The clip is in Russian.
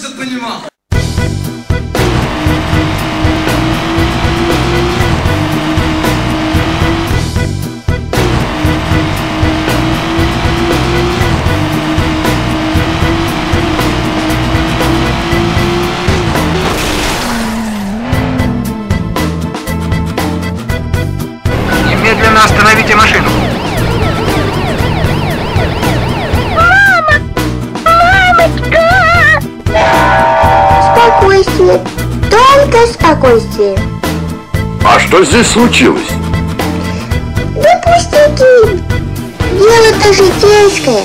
все понимал. Немедленно остановите машину. Спокойствие, только спокойствие. А что здесь случилось? Да пустяки. Дело-то житейское.